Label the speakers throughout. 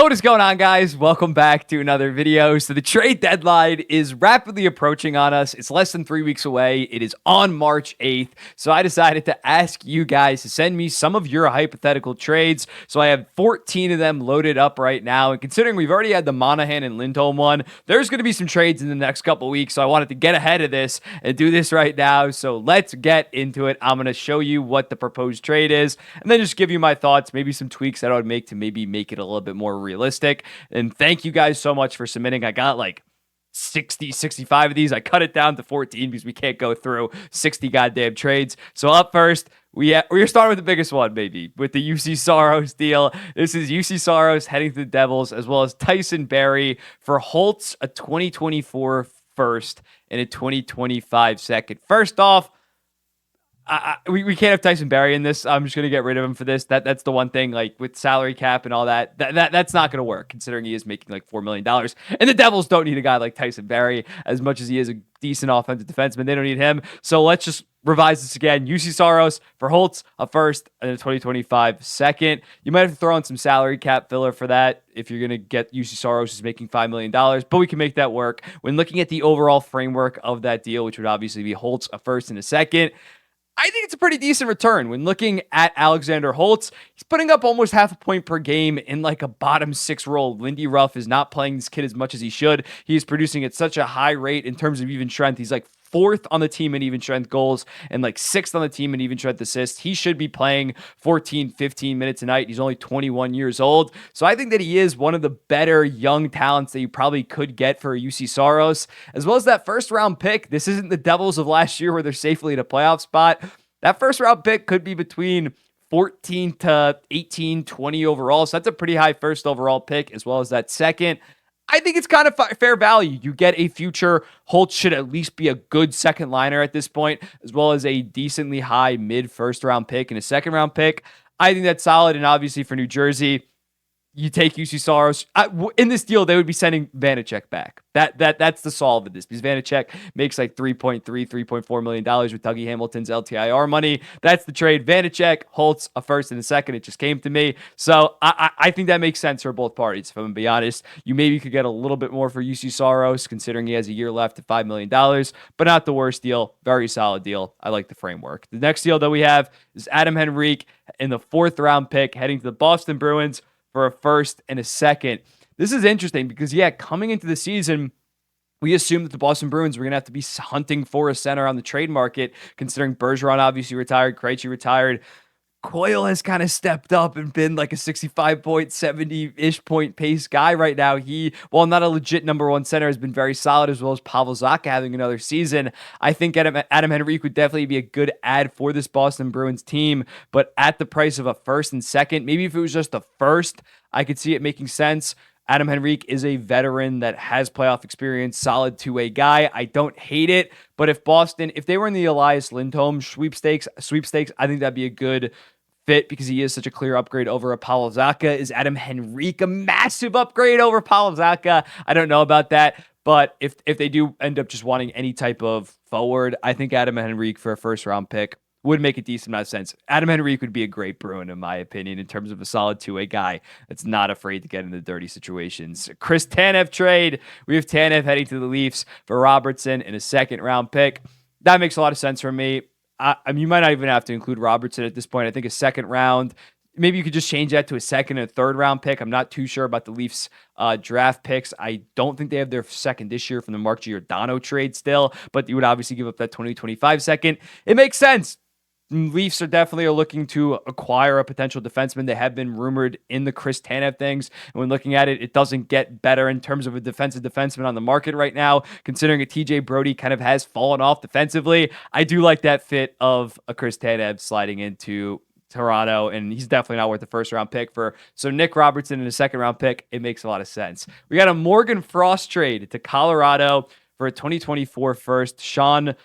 Speaker 1: Yo, what is going on, guys? Welcome back to another video. So the trade deadline is rapidly approaching on us. It's less than 3 weeks away. It is on March 8th. So I decided to ask you guys to send me some of your hypothetical trades. So I have 14 of them loaded up right now. And considering we've already had the Monahan and Lindholm one, there's going to be some trades in the next couple weeks. So I wanted to get ahead of this and do this right now. So let's get into it. I'm going to show you what the proposed trade is and then just give you my thoughts, maybe some tweaks that I would make to maybe make it a little bit more realistic. And thank you guys so much for submitting. I got like 65 of these. I cut it down to 14 because we can't go through 60 goddamn trades. So up first, we're starting with the biggest one, maybe, with the UC Saros deal. This is UC Saros heading to the Devils, as well as Tyson Barrie for Holtz, a 2024 first and a 2025 second. First off, we can't have Tyson Barrie in this. I'm just going to get rid of him for this. That's the one thing, like with salary cap and all that's not going to work, considering he is making like $4 million. And the Devils don't need a guy like Tyson Barrie as much as he is a decent offensive defenseman. They don't need him. So let's just revise this again. UC Saros for Holtz, a first and a 2025 second. You might have to throw in some salary cap filler for that if you're going to get UC Saros who's making $5 million, but we can make that work. When looking at the overall framework of that deal, which would obviously be Holtz, a first and a second, I think it's a pretty decent return. When looking at Alexander Holtz, he's putting up almost half a point per game in like a bottom six role. Lindy Ruff is not playing this kid as much as he should. He is producing at such a high rate in terms of even strength. He's like fourth on the team in even strength goals and like sixth on the team in even strength assists. He should be playing 14, 15 minutes a night. He's only 21 years old. So I think that he is one of the better young talents that you probably could get for a UC Saros, as well as that first round pick. This isn't the Devils of last year where they're safely in a playoff spot. That first round pick could be between 14 to 18, 20 overall. So that's a pretty high first overall pick, as well as that second. I think it's kind of fair value. You get a future. Holtz should at least be a good second liner at this point, as well as a decently high mid first round pick and a second round pick. I think that's solid. And obviously for New Jersey, you take UC Saros. In this deal, they would be sending Vanacek back. That's the solve of this, because Vanacek makes like $3.4 million with Dougie Hamilton's LTIR money. That's the trade. Vanacek, Holtz, a first and a second. It just came to me. So I think that makes sense for both parties, if I'm going to be honest. You maybe could get a little bit more for UC Saros, considering he has a year left at $5 million, but not the worst deal. Very solid deal. I like the framework. The next deal that we have is Adam Henrique in the fourth round pick, heading to the Boston Bruins for a first and a second. This is interesting because, coming into the season, we assumed that the Boston Bruins were going to have to be hunting for a center on the trade market, considering Bergeron obviously retired, Krejci retired. Coyle has kind of stepped up and been like a 65 point, 70-ish point pace guy right now. He, while not a legit number one center, has been very solid, as well as Pavel Zacha having another season. I think Adam Henrique would definitely be a good add for this Boston Bruins team, but at the price of a first and second, maybe if it was just a first, I could see it making sense. Adam Henrique is a veteran that has playoff experience, solid two-way guy. I don't hate it, but if they were in the Elias Lindholm sweepstakes, I think that'd be a good fit because he is such a clear upgrade over a Pavel Zacha. Is Adam Henrique a massive upgrade over Pavel Zacha? I don't know about that, but if they do end up just wanting any type of forward, I think Adam Henrique for a first-round pick would make a decent amount of sense. Adam Henrique would be a great Bruin, in my opinion, in terms of a solid two-way guy that's not afraid to get into dirty situations. Chris Tanev trade. We have Tanev heading to the Leafs for Robertson in a second-round pick. That makes a lot of sense for me. I mean, you might not even have to include Robertson at this point. I think a second round, maybe you could just change that to a second and a third round pick. I'm not too sure about the Leafs draft picks. I don't think they have their second this year from the Mark Giordano trade still, but you would obviously give up that 2025 second. It makes sense. Leafs are definitely looking to acquire a potential defenseman. They have been rumored in the Chris Tanev things. And when looking at it, it doesn't get better in terms of a defensive defenseman on the market right now, considering a TJ Brody kind of has fallen off defensively. I do like that fit of a Chris Tanev sliding into Toronto, and he's definitely not worth the first round pick for. So Nick Robertson in a second round pick, it makes a lot of sense. We got a Morgan Frost trade to Colorado for a 2024 first. Sean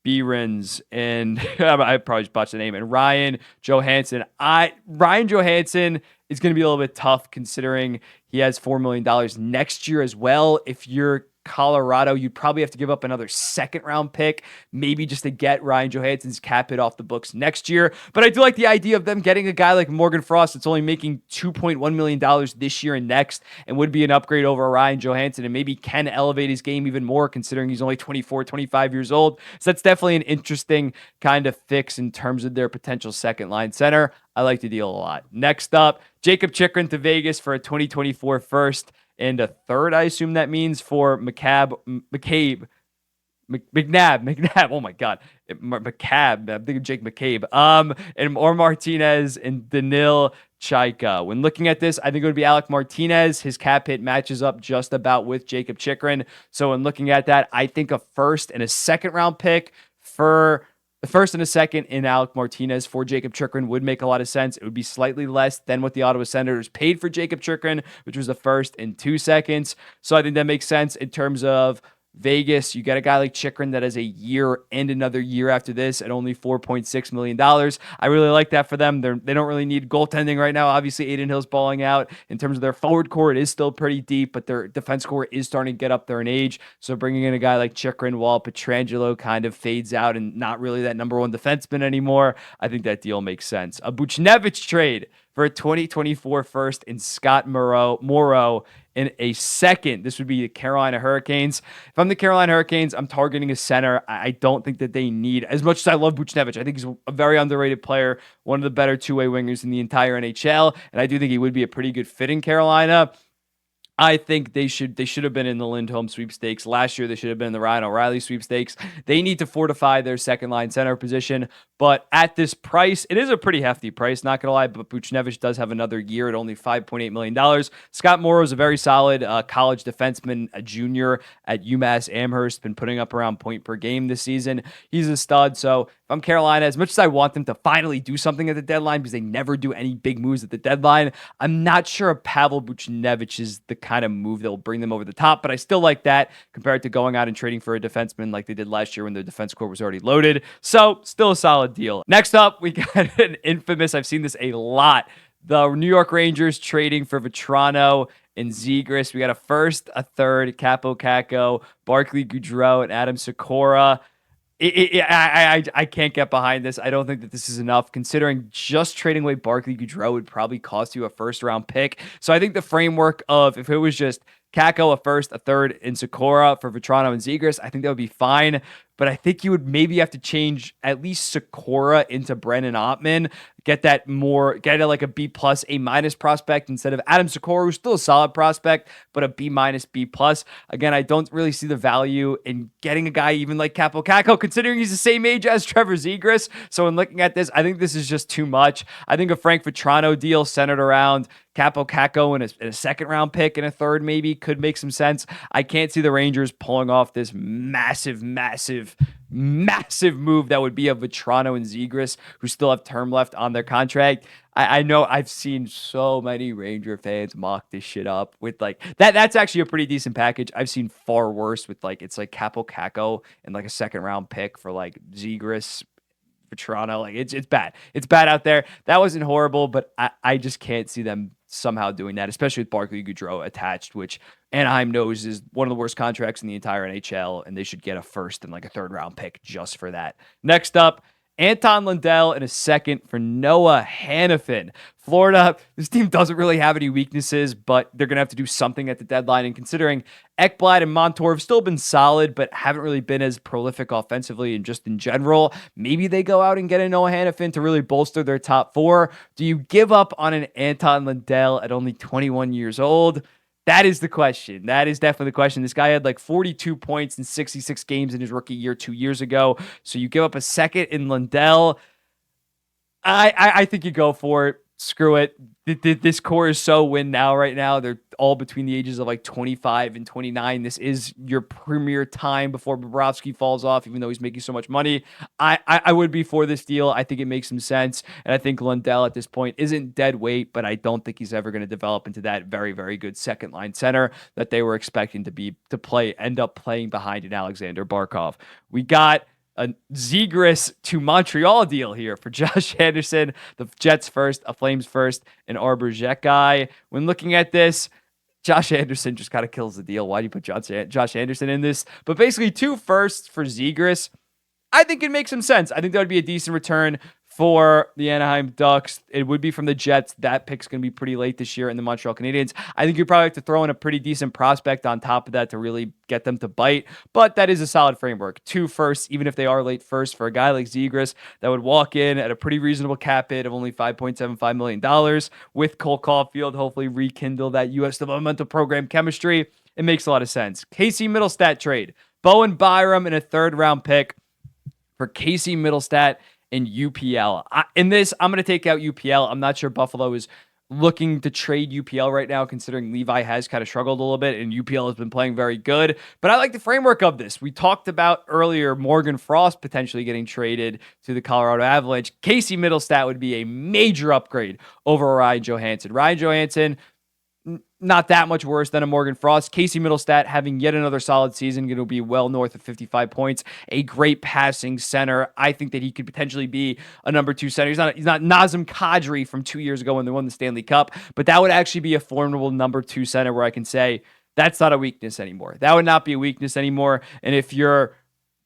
Speaker 1: Behrens and I probably just botched the name, and Ryan Johansson. Ryan Johansson is going to be a little bit tough considering he has $4 million next year as well. If you're Colorado, you'd probably have to give up another second round pick, maybe just to get Ryan Johansson's cap hit off the books next year. But I do like the idea of them getting a guy like Morgan Frost that's only making $2.1 million this year and next, and would be an upgrade over Ryan Johansson, and maybe can elevate his game even more considering he's only 24, 25 years old. So that's definitely an interesting kind of fix in terms of their potential second line center. I like the deal a lot. Next up, Jacob Chychrun to Vegas for a 2024 first and a third, I assume that means, for McNabb. Oh my God. McCabe. I'm thinking Jake McCabe. And or Martinez and Danil Chaika. When looking at this, I think it would be Alec Martinez. His cap hit matches up just about with Jacob Chychrun. So when looking at that, I think a first and a second round pick for the first and a second in Alec Martinez for Jacob Chychrun would make a lot of sense. It would be slightly less than what the Ottawa Senators paid for Jacob Chychrun, which was the first and 2 seconds. So I think that makes sense in terms of Vegas. You got a guy like Chychrun that has a year and another year after this at only $4.6 million. I really like that for them. They don't really need goaltending right now. Obviously, Aiden Hill's balling out. In terms of their forward core, it is still pretty deep, but their defense core is starting to get up there in age. So bringing in a guy like Chychrun while Pietrangelo kind of fades out and not really that number one defenseman anymore, I think that deal makes sense. A Buchnevich trade for a 2024 first and Scott Morrow in a second. This would be the Carolina Hurricanes. If I'm the Carolina Hurricanes, I'm targeting a center. I don't think that they need, as much as I love Buchnevich, I think he's a very underrated player, one of the better two-way wingers in the entire NHL, and I do think he would be a pretty good fit in Carolina. I think they should have been in the Lindholm sweepstakes. Last year, they should have been in the Ryan O'Reilly sweepstakes. They need to fortify their second line center position. But at this price, it is a pretty hefty price, not going to lie, but Buchnevich does have another year at only $5.8 million. Scott Morrow is a very solid college defenseman, a junior at UMass Amherst, been putting up around point per game this season. He's a stud. So if I'm Carolina, as much as I want them to finally do something at the deadline, because they never do any big moves at the deadline, I'm not sure if Pavel Buchnevich is the kind of move that will bring them over the top, but I still like that compared to going out and trading for a defenseman like they did last year when their defense core was already loaded. So still a solid deal. Next up, we got an infamous, I've seen this a lot, the New York Rangers trading for Vetrano and Zegras. We got a first, a third, Capo Caco, Barclay Goodrow, and Adam Sikora. I can't get behind this. I don't think that this is enough, considering just trading away Barclay Goodrow would probably cost you a first round pick. So I think the framework of, if it was just Kako, a first, a third, and Sikora for Vetrano and Zegras, I think that would be fine. But I think you would maybe have to change at least Sikora into Brennan Ottman, get it like a B plus, A minus prospect instead of Adam Sikora, who's still a solid prospect, but a B minus, B plus. Again, I don't really see the value in getting a guy even like Capo Caco, considering he's the same age as Trevor Zegras. So in looking at this, I think this is just too much. I think a Frank Vetrano deal centered around Capo Caco and a second round pick and a third maybe could make some sense. I can't see the Rangers pulling off this massive move that would be of Vetrano and Zegras, who still have term left on their contract. I know I've seen so many Ranger fans mock this shit up with like that. That's actually a pretty decent package. I've seen far worse with like, it's like Capo Caco and like a second round pick for like Zegras, Vetrano. Like it's bad. It's bad out there. That wasn't horrible, but I just can't see them somehow doing that, especially with Barclay Goodrow attached, which Anaheim knows is one of the worst contracts in the entire NHL, and they should get a first and like a third round pick just for that. Next up, Anton Lundell and a second for Noah Hanifin. Florida, this team doesn't really have any weaknesses, but they're going to have to do something at the deadline. And considering Ekblad and Montour have still been solid, but haven't really been as prolific offensively and just in general, maybe they go out and get a Noah Hanifin to really bolster their top four. Do you give up on an Anton Lundell at only 21 years old? That is the question. That is definitely the question. This guy had like 42 points in 66 games in his rookie year 2 years ago. So you give up a second in Lundell. I think you go for it. Screw it. This core is so win now right now. They're all between the ages of like 25 and 29. This is your premier time before Bobrovsky falls off, even though he's making so much money. I would be for this deal. I think it makes some sense. And I think Lundell at this point isn't dead weight, but I don't think he's ever going to develop into that very, very good second line center that they were expecting to end up playing behind in Alexander Barkov. We got a Zegras to Montreal deal here for Josh Anderson, the Jets first, a Flames first, an Arbor Jet guy. When looking at this, Josh Anderson just kind of kills the deal. Why do you put Josh Anderson in this? But basically 2 firsts for Zegras. I think it makes some sense. I think that would be a decent return for the Anaheim Ducks. It would be from the Jets. That pick's going to be pretty late this year in the Montreal Canadiens. I think you probably have to throw in a pretty decent prospect on top of that to really get them to bite. But that is a solid framework. 2 firsts, even if they are late first for a guy like Zegras that would walk in at a pretty reasonable cap hit of only $5.75 million with Cole Caulfield, hopefully rekindle that U.S. developmental program chemistry. It makes a lot of sense. Casey Middlestat trade. Bowen Byram and a 3rd-round pick for Casey Middlestat and UPL. In this, I'm going to take out UPL. I'm not sure Buffalo is looking to trade UPL right now, considering Levi has kind of struggled a little bit and UPL has been playing very good. But I like the framework of this. We talked about earlier Morgan Frost potentially getting traded to the Colorado Avalanche. Casey Middlestat would be a major upgrade over Ryan Johansson. Ryan Johansson, not that much worse than a Morgan Frost. Casey Middlestat having yet another solid season, going to be well north of 55 points. A great passing center. I think that he could potentially be a number 2 center. He's not Nazem Kadri from 2 years ago when they won the Stanley Cup, but that would actually be a formidable number 2 center where I can say that's not a weakness anymore. That would not be a weakness anymore. And if you're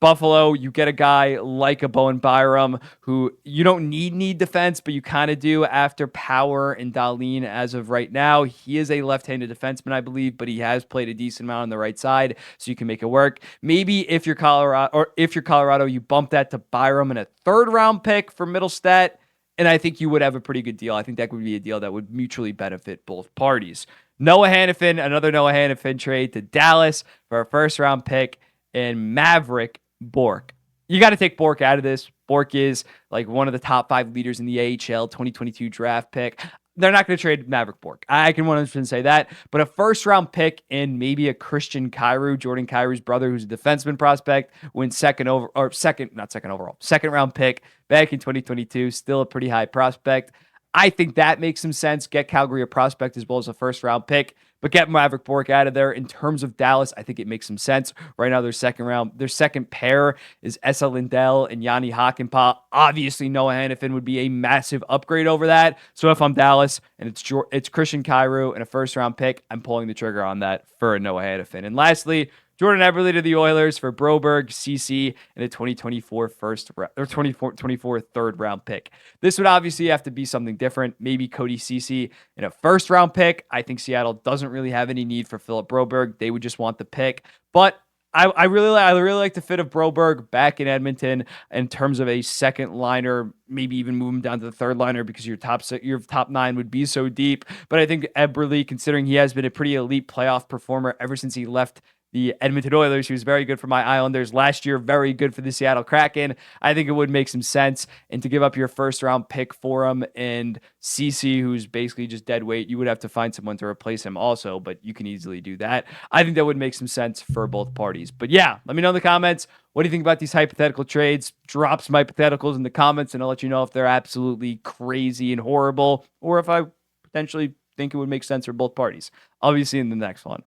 Speaker 1: Buffalo, you get a guy like a Bowen Byram who you don't need defense, but you kind of do after Power and Dahlin as of right now. He is a left-handed defenseman, I believe, but he has played a decent amount on the right side, so you can make it work. Maybe if you're Colorado, you bump that to Byram and a 3rd-round pick for Middlestat, and I think you would have a pretty good deal. I think that would be a deal that would mutually benefit both parties. Noah Hanifin, another Noah Hanifin trade to Dallas for a 1st-round pick and Maverick Bourque. You got to take Bourque out of this. Bourque is like one of the top 5 leaders in the AHL 2022 draft pick. They're not going to trade Maverick Bourque. I can 100% say that. But a 1st-round pick and maybe a Christian Kyrou, Jordan Kyrou's brother, who's a defenseman prospect, went second round pick back in 2022. Still a pretty high prospect. I think that makes some sense. Get Calgary a prospect as well as a 1st-round pick, but get Maverick Bourque out of there. In terms of Dallas, I think it makes some sense. Right now, their second pair is Esa Lindell and Yanni Hakanpää. Obviously, Noah Hanifin would be a massive upgrade over that. So if I'm Dallas and it's Christian Kyrou and a 1st-round pick, I'm pulling the trigger on that for a Noah Hanifin. And lastly, Jordan Eberle to the Oilers for Broberg, CC, and a 2024 3rd-round pick. This would obviously have to be something different. Maybe Cody CC in a 1st-round pick. I think Seattle doesn't really have any need for Philip Broberg. They would just want the pick. But I really like the fit of Broberg back in Edmonton in terms of a 2nd liner, maybe even move him down to the 3rd liner because your top 9 would be so deep. But I think Eberle, considering he has been a pretty elite playoff performer ever since he left the Edmonton Oilers, he was very good for my Islanders last year, very good for the Seattle Kraken. I think it would make some sense. And to give up your 1st-round pick for him and CC, who's basically just dead weight, you would have to find someone to replace him also, but you can easily do that. I think that would make some sense for both parties. But yeah, let me know in the comments. What do you think about these hypothetical trades? Drop some hypotheticals in the comments, and I'll let you know if they're absolutely crazy and horrible, or if I potentially think it would make sense for both parties. I'll be seeing you in the next one.